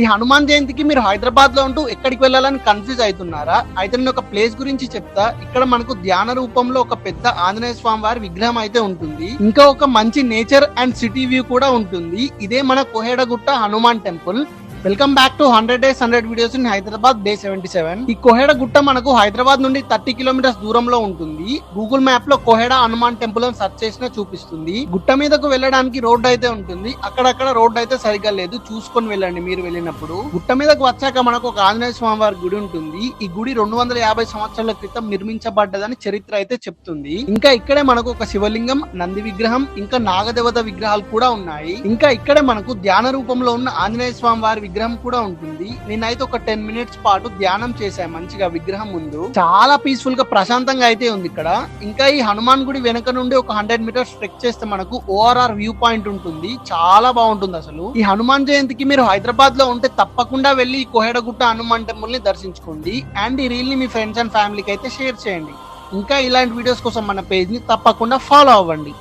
ఈ హనుమాన్ జయంతికి మీరు హైదరాబాద్ లో ఉంటూ ఎక్కడికి వెళ్ళాలని కన్ఫ్యూజ్ అవుతున్నారా? అయితే నేను ఒక ప్లేస్ గురించి చెప్తా. ఇక్కడ మనకు ధ్యాన రూపంలో ఒక పెద్ద ఆంజనేయ స్వామి వారి విగ్రహం అయితే ఉంటుంది. ఇంకా ఒక మంచి నేచర్ అండ్ సిటీ వ్యూ కూడా ఉంటుంది. ఇదే మన Kohedagutta Hanuman temple. Welcome back to 100 days 100 videos in Hyderabad day 77. ఈ కోహెడ గుట్ట మనకు హైదరాబాద్ నుండి 30 కిలోమీటర్స్ దూరంలో ఉంటుంది. గూగుల్ మ్యాప్ లో కోహెడ హనుమాన్ టెంపుల్ అని సెర్చ్ చేసినా చూపిస్తుంది. గుట్ట మీదకు వెళ్ళడానికి రోడ్ అయితే ఉంటుంది. అక్కడక్కడ రోడ్ అయితే సరిగ్గా లేదు, చూసుకొని వెళ్ళండి మీరు వెళ్ళినప్పుడు. గుట్ట మీదకు వచ్చాక మనకు ఒక ఆంజనేయ స్వామి వారి గుడి ఉంటుంది. ఈ గుడి 250 సంవత్సరాల క్రితం నిర్మించబడ్డదని చరిత్ర అయితే చెప్తుంది. ఇంకా ఇక్కడే మనకు ఒక శివలింగం, నంది విగ్రహం, ఇంకా నాగదేవత విగ్రహాలు కూడా ఉన్నాయి. ఇంకా ఇక్కడే మనకు ధ్యాన రూపంలో ఉన్న ఆంజనేయ స్వామి వారి విగ్రహం కూడా ఉంటుంది. నేనైతే ఒక 10 minutes పాటు ధ్యానం చేశాను మంచిగా విగ్రహం ముందు. చాలా పీస్ఫుల్ గా ప్రశాంతంగా అయితే ఉంది ఇక్కడ. ఇంకా ఈ హనుమాన్ గుడి వెనక నుండి ఒక 100 meters ట్రెక్ చేస్తే మనకు ORR వ్యూ పాయింట్ ఉంటుంది. చాలా బాగుంటుంది అసలు. ఈ హనుమాన్ జయంతికి మీరు హైదరాబాద్ లో ఉంటే తప్పకుండా వెళ్ళి ఈ కోహెడగుట్ట హనుమాన్ టెంపుల్ ని దర్శించుకోండి. అండ్ ఈ రీల్ ని మీ ఫ్రెండ్స్ అండ్ ఫ్యామిలీకి అయితే షేర్ చేయండి. ఇంకా ఇలాంటి వీడియోస్ కోసం మన పేజ్ ని తప్పకుండా ఫాలో అవ్వండి.